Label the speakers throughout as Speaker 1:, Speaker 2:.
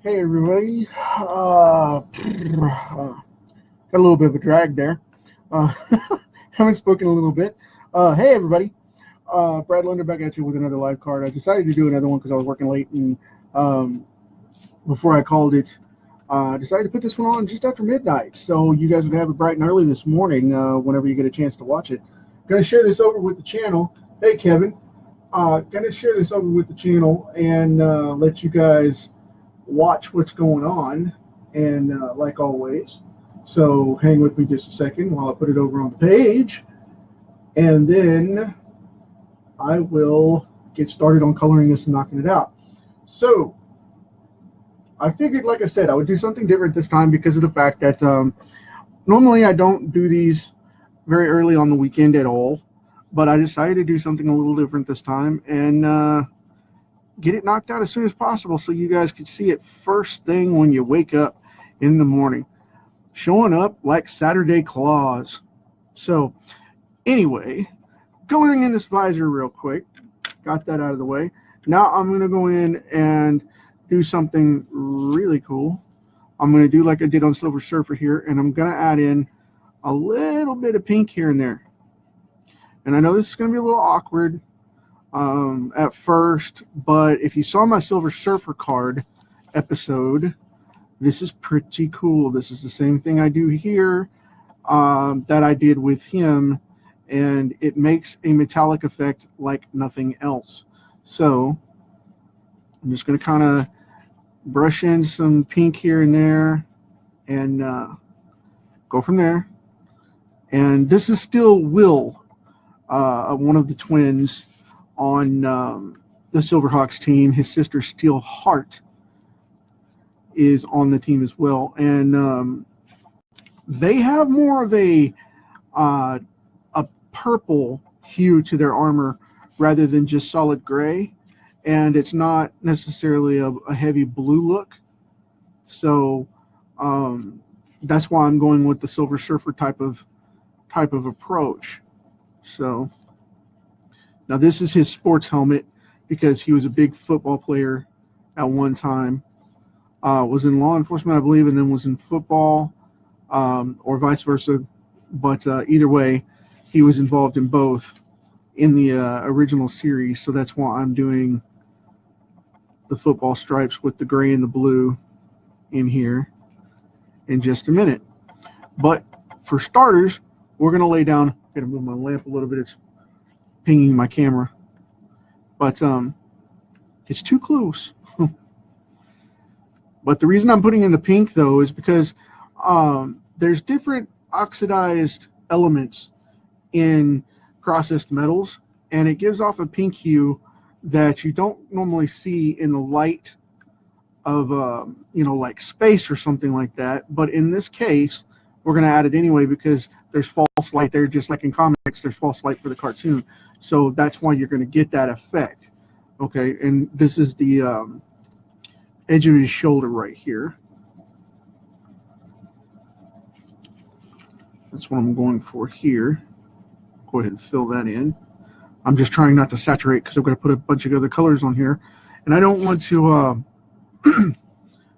Speaker 1: Hey everybody, got a little bit of a drag there. Uh, haven't spoken a little bit. Hey everybody, Brad Linder back at you with another live card. I decided to do another one because I was working late, and before I called it, decided to put this one on just after midnight, so you guys would have it bright and early this morning whenever you get a chance to watch it. Going to share this over with the channel. Hey Kevin, going to share this over with the channel and let you guys watch what's going on, and like always, so hang with me just a second while I put it over on the page, and then I will get started on coloring this and knocking it out. So I figured, like I said, I would do something different this time because of the fact that normally I don't do these very early on the weekend at all, but I decided to do something a little different this time and get it knocked out as soon as possible so you guys could see it first thing when you wake up in the morning, showing up like Saturday Claus. So anyway, coloring in this visor real quick, got that out of the way. Now I'm going to go in and do something really cool. I'm going to do like I did on Silver Surfer here, and I'm going to add in a little bit of pink here and there. And I know this is going to be a little awkward at first, but if you saw my Silver Surfer card episode, this is pretty cool. This is the same thing I do here that I did with him, and it makes a metallic effect like nothing else. So I'm just going to kind of brush in some pink here and there and go from there. And this is SteelWill, one of the twins on the Silverhawks team. His sister Steelheart is on the team as well, and they have more of a purple hue to their armor rather than just solid gray, and it's not necessarily a heavy blue look. So that's why I'm going with the Silver Surfer type of approach. So now this is his sports helmet because he was a big football player at one time. Was in law enforcement, I believe, and then was in football, or vice versa. But either way, he was involved in both in the original series. So that's why I'm doing the football stripes with the gray and the blue in here in just a minute. But for starters, we're going to lay down. I'm going to move my lamp a little bit. It's pinging my camera, but it's too close. But the reason I'm putting in the pink though is because there's different oxidized elements in processed metals, and it gives off a pink hue that you don't normally see in the light of like space or something like that. But in this case, we're going to add it anyway because there's false light there, just like in comics there's false light for the cartoon. So that's why you're going to get that effect. Okay, and this is the edge of his shoulder right here. That's what I'm going for here. Go ahead and fill that in. I'm just trying not to saturate because I'm going to put a bunch of other colors on here, and I don't want to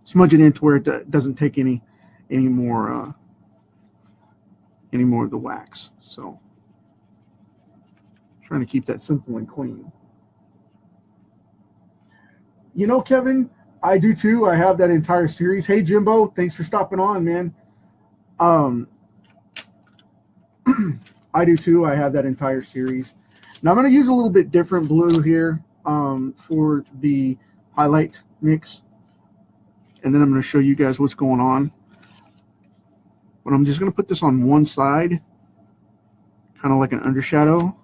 Speaker 1: smudge it in to where it doesn't take any more of the wax. So trying to keep that simple and clean. You know, Kevin, I do too. I have that entire series. Hey Jimbo, thanks for stopping on, man. I do too. I have that entire series. Now I'm going to use a little bit different blue here for the highlight mix, and then I'm going to show you guys what's going on. But I'm just going to put this on one side, kind of like an undershadow,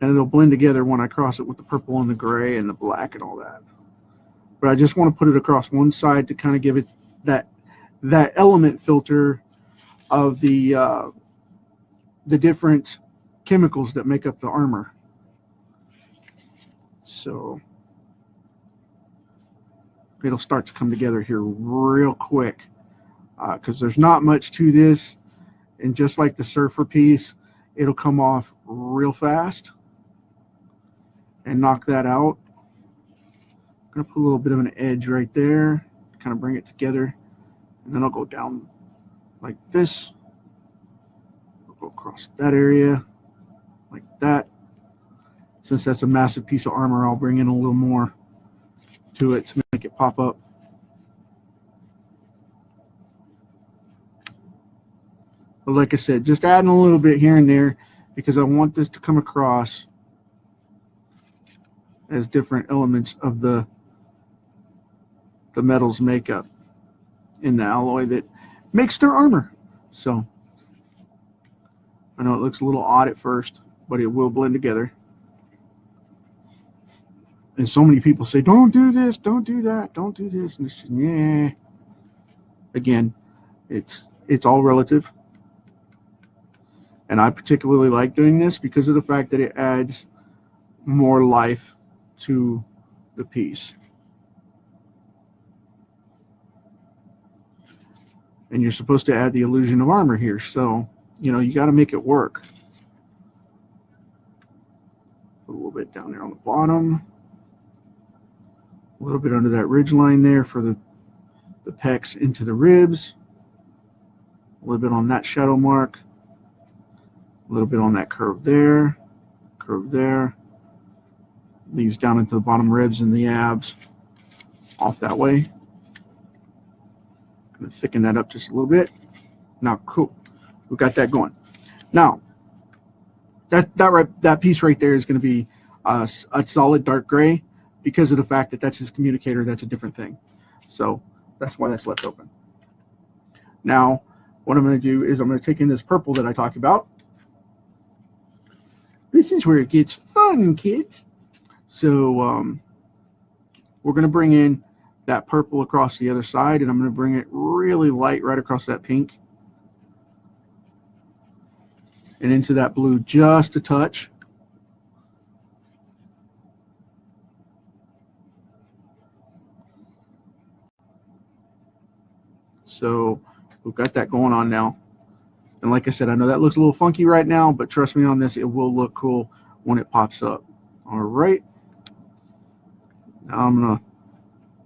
Speaker 1: and it'll blend together when I cross it with the purple and the gray and the black and all that. But I just want to put it across one side to kind of give it that element filter of the different chemicals that make up the armor. So it'll start to come together here real quick because there's not much to this, and just like the surfer piece, it'll come off real fast and knock that out. I'm going to put a little bit of an edge right there, kind of bring it together, and then I'll go down like this. I'll go across that area like that. Since that's a massive piece of armor, I'll bring in a little more to it to make it pop up. But like I said, just adding a little bit here and there because I want this to come across as different elements of the metal's makeup in the alloy that makes their armor. So I know it looks a little odd at first, but it will blend together. And so many people say, don't do this, don't do that, don't do this. And it's just, yeah. Again, it's all relative. And I particularly like doing this because of the fact that it adds more life to the piece. And you're supposed to add the illusion of armor here, so you know you got to make it work. Put a little bit down there on the bottom, a little bit under that ridge line there for the pecs into the ribs, a little bit on that shadow mark, a little bit on that curve there, leaves down into the bottom ribs and the abs off that way. Going to thicken that up just a little bit. Now, cool. We've got that going. Now, that piece right there is going to be a solid dark gray because of the fact that that's his communicator. That's a different thing. So that's why that's left open. Now, what I'm going to do is I'm going to take in this purple that I talked about. This is where it gets fun, kids. So we're going to bring in that purple across the other side, and I'm going to bring it really light right across that pink and into that blue just a touch. So we've got that going on now. And like I said, I know that looks a little funky right now, but trust me on this, it will look cool when it pops up. All right. Now I'm going to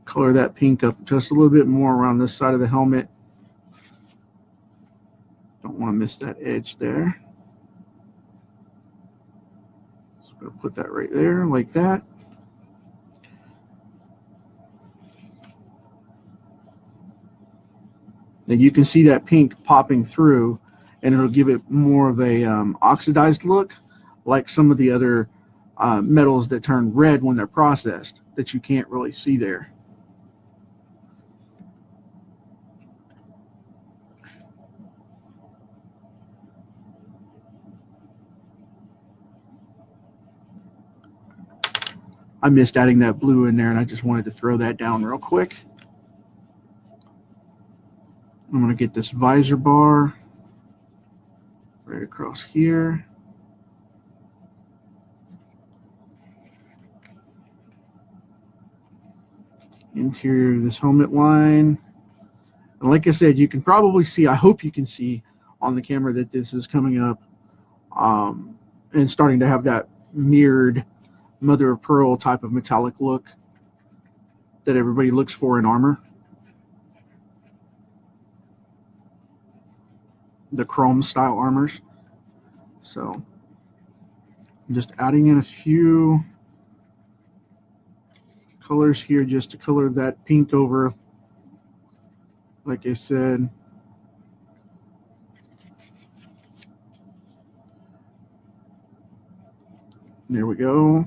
Speaker 1: color that pink up just a little bit more around this side of the helmet. Don't want to miss that edge there. So I'm going to put that right there like that. Now you can see that pink popping through, and it'll give it more of a oxidized look, like some of the other metals that turn red when they're processed that you can't really see there. I missed adding that blue in there, and I just wanted to throw that down real quick. I'm going to get this visor bar right across here. Interior of this helmet line. And like I said, you can probably see, I hope you can see on the camera that this is coming up and starting to have that mirrored mother of pearl type of metallic look that everybody looks for in armor. The chrome style armors. So I'm just adding in a few colors here just to color that pink over, like I said. There we go.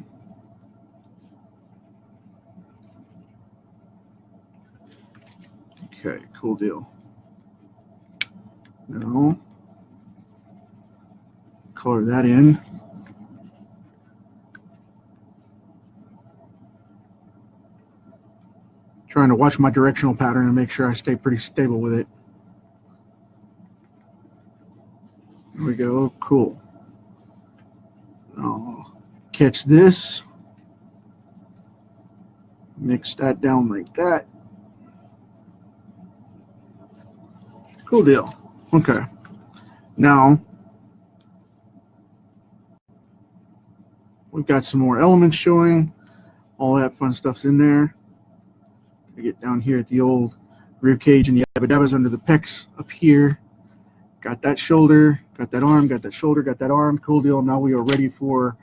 Speaker 1: Okay, cool deal. Now, color that in. Trying to watch my directional pattern and make sure I stay pretty stable with it. There we go, cool. I'll catch this, mix that down like that. Cool deal. Okay. Now, we've got some more elements showing. All that fun stuff's in there. I get down here at the old rib cage, and the yabba dabba's under the pecs up here. Got that shoulder, got that arm, got that shoulder, got that arm. Cool deal. Now we are ready for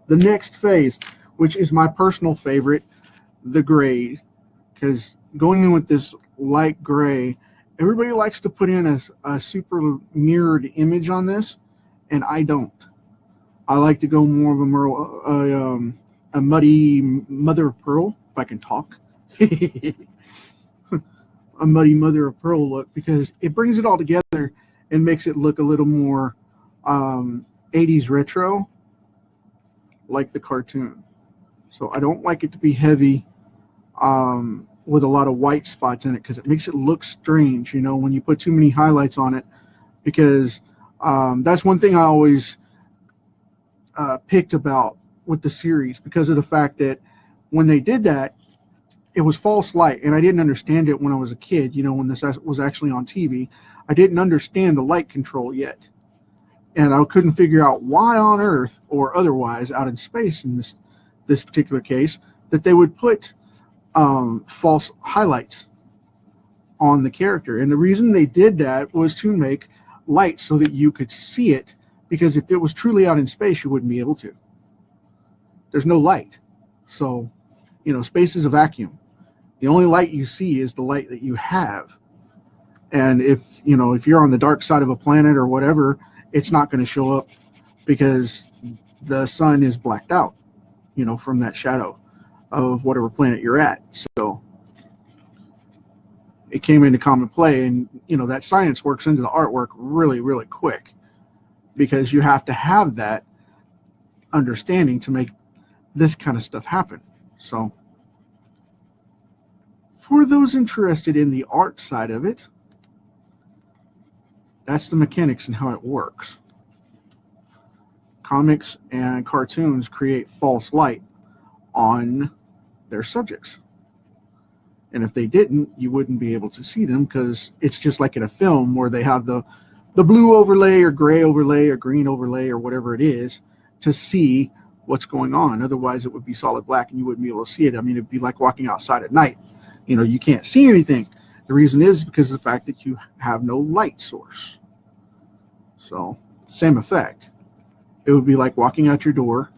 Speaker 1: the next phase, which is my personal favorite, the gray. Because going in with this light gray, everybody likes to put in a super mirrored image on this, and I don't. I like to go more of a muddy mother of pearl, if I can talk. A muddy mother of pearl look, because it brings it all together and makes it look a little more 80s retro, like the cartoon. So I don't like it to be heavy with a lot of white spots in it, because it makes it look strange, you know, when you put too many highlights on it. Because that's one thing I always picked about with the series, because of the fact that when they did that, it was false light, and I didn't understand it when I was a kid. You know, when this was actually on TV, I didn't understand the light control yet, and I couldn't figure out why on Earth or otherwise out in space in this particular case that they would put false highlights on the character. And the reason they did that was to make light so that you could see it, because if it was truly out in space, you wouldn't be able to. There's no light, so you know, space is a vacuum. The only light you see is the light that you have. And if you're on the dark side of a planet or whatever, it's not going to show up, because the sun is blacked out, you know, from that shadow of whatever planet you're at. So it came into common play, and you know, that science works into the artwork really, really quick, because you have to have that understanding to make this kind of stuff happen. So for those interested in the art side of it, that's the mechanics and how it works. Comics and cartoons create false light on their subjects. And if they didn't, you wouldn't be able to see them, because it's just like in a film where they have the blue overlay or gray overlay or green overlay or whatever it is to see what's going on. Otherwise, it would be solid black and you wouldn't be able to see it. I mean, it'd be like walking outside at night. You know, you can't see anything. The reason is because of the fact that you have no light source. So, same effect. It would be like walking out your door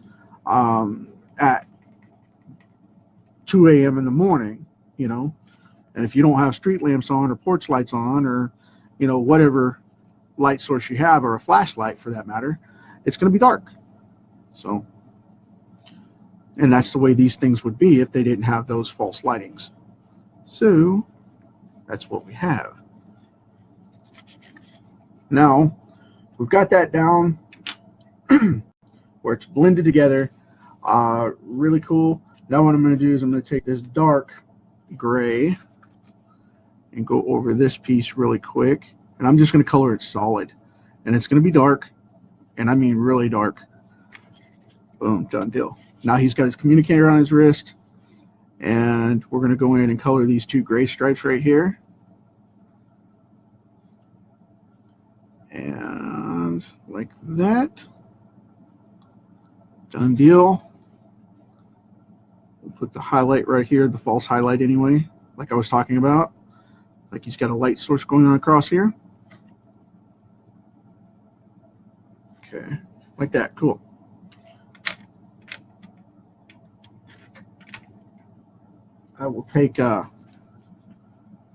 Speaker 1: at 2 a.m. in the morning, you know, and if you don't have street lamps on or porch lights on, or, you know, whatever light source you have, or a flashlight for that matter, it's going to be dark. So, and that's the way these things would be if they didn't have those false lightings. So that's what we have. Now we've got that down where it's blended together, really cool. Now what I'm going to do is I'm going to take this dark gray and go over this piece really quick, and I'm just going to color it solid, and it's going to be dark, and I mean really dark. Boom, done deal. Now he's got his communicator on his wrist, and we're going to go in and color these two gray stripes right here, and like that. Done deal. We'll put the highlight right here, the false highlight anyway, like I was talking about. Like he's got a light source going on across here. Okay, like that, cool. I will take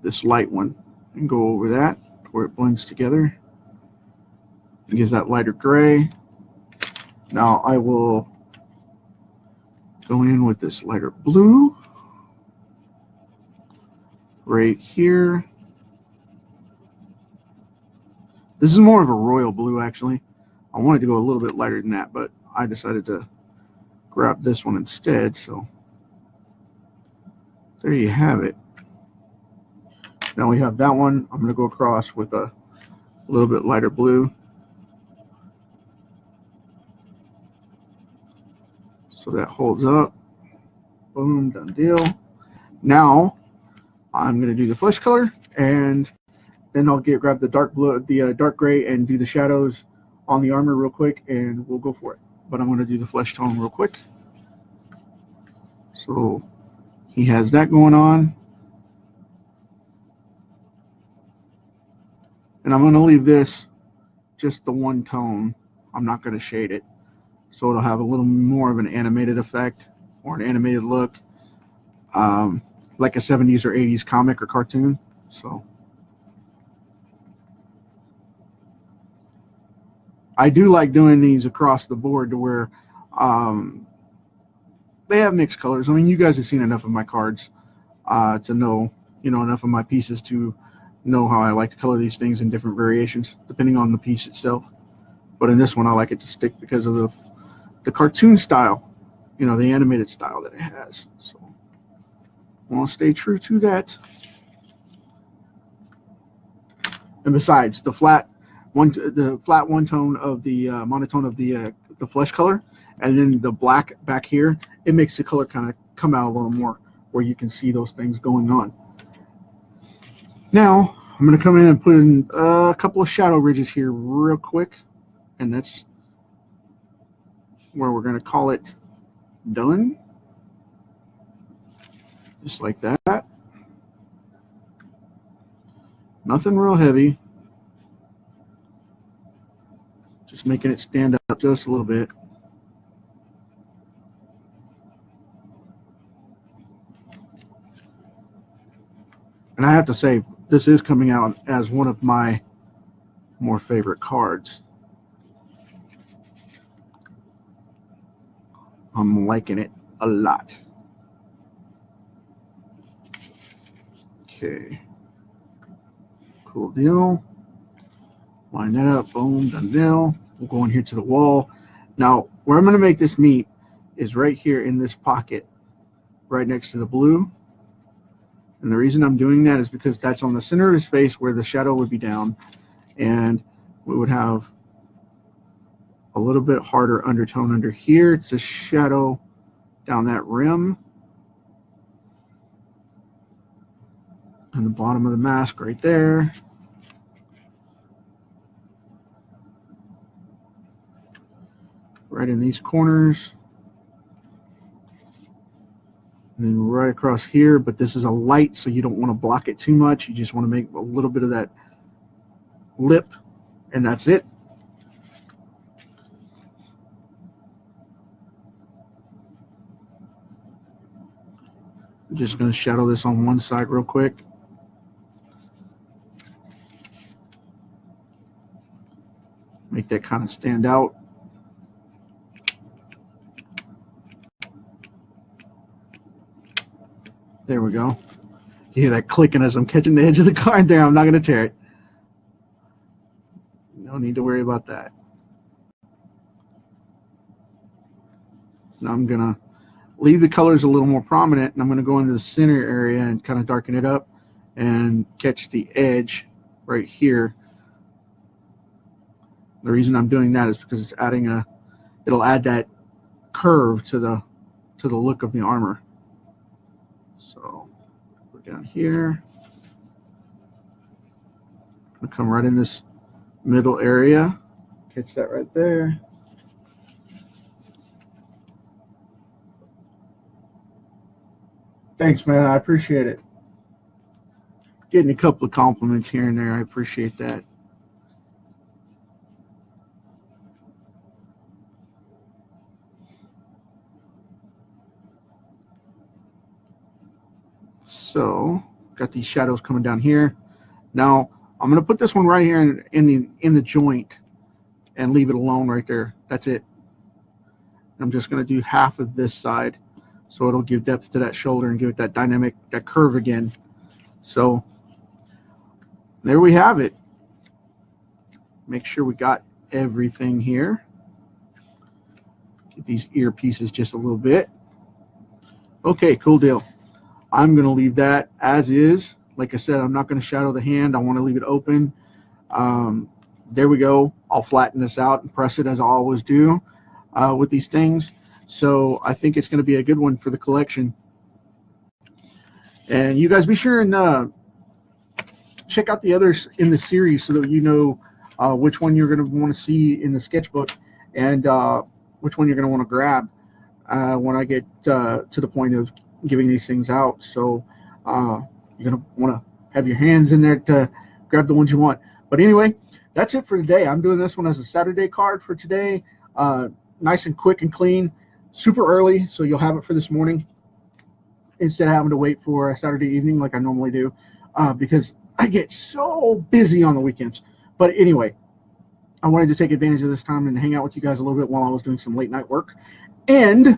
Speaker 1: this light one and go over that where it blends together. It gives that lighter gray. Now I will go in with this lighter blue right here. This is more of a royal blue, actually. I wanted to go a little bit lighter than that, but I decided to grab this one instead. So there you have it. Now we have that one. I'm going to go across with a little bit lighter blue, so that holds up. Boom, done deal. Now I'm going to do the flesh color, and then I'll grab the dark blue, the dark gray, and do the shadows on the armor real quick, and we'll go for it. But I'm going to do the flesh tone real quick. So he has that going on. And I'm going to leave this just the one tone. I'm not going to shade it, so it'll have a little more of an animated effect or an animated look, like a 70s or 80s comic or cartoon. So I do like doing these across the board to where they have mixed colors. I mean, you guys have seen enough of my cards to know, enough of my pieces to know how I like to color these things in different variations depending on the piece itself. But in this one, I like it to stick because of the cartoon style, the animated style that it has. So I want to stay true to that. And besides, the flat one tone of the monotone of the flesh color, and then the black back here, it makes the color kind of come out a little more, where you can see those things going on. Now I'm going to come in and put in a couple of shadow ridges here real quick, and that's where we're going to call it done, just like that. Nothing real heavy, just making it stand up just a little bit. And I have to say, this is coming out as one of my more favorite cards. I'm liking it a lot. Okay. Cool deal. Line that up. Boom. Done deal. We'll go in here to the wall. Now, where I'm going to make this meet is right here in this pocket, right next to the blue. And the reason I'm doing that is because that's on the center of his face where the shadow would be down, and we would have a little bit harder undertone under here. It's a shadow down that rim and the bottom of the mask right there. Right in these corners. And then right across here, but this is a light, so you don't want to block it too much. You just want to make a little bit of that lip, and that's it. I'm just going to shadow this on one side real quick. Make that kind of stand out. There we go. You hear that clicking as I'm catching the edge of the card there. I'm not going to tear it. No need to worry about that. Now I'm going to leave the colors a little more prominent, and I'm going to go into the center area and kind of darken it up and catch the edge right here. The reason I'm doing that is because it's adding it'll add that curve to the look of the armor. So we're down here. I'm gonna come right in this middle area, catch that right there. Thanks, man. I appreciate it. Getting a couple of compliments here and there. I appreciate that. So got these shadows coming down here. Now I'm going to put this one right here in the joint and leave it alone right there. That's it. I'm just going to do half of this side, so it'll give depth to that shoulder and give it that dynamic, that curve again. So there we have it. Make sure we got everything here. Get these ear pieces just a little bit. Okay, cool deal. I'm going to leave that as is. Like I said, I'm not going to shadow the hand. I want to leave it open. There we go. I'll flatten this out and press it as I always do with these things. So I think it's going to be a good one for the collection. And you guys be sure and check out the others in the series so that you know which one you're going to want to see in the sketchbook and which one you're going to want to grab when I get to the point of giving these things out. So you're going to want to have your hands in there to grab the ones you want. But anyway, that's it for today. I'm doing this one as a Saturday card for today. Nice and quick and clean, super early, so you'll have it for this morning instead of having to wait for a Saturday evening like I normally do, because I get so busy on the weekends. But anyway, I wanted to take advantage of this time and hang out with you guys a little bit while I was doing some late night work. And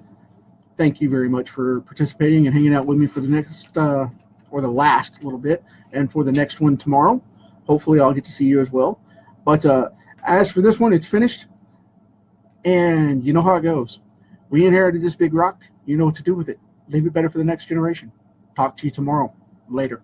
Speaker 1: thank you very much for participating and hanging out with me for the next or the last little bit, and for the next one tomorrow. Hopefully I'll get to see you as well. But as for this one, it's finished, and you know how it goes. We inherited this big rock. You know what to do with it. Leave it better for the next generation. Talk to you tomorrow. Later.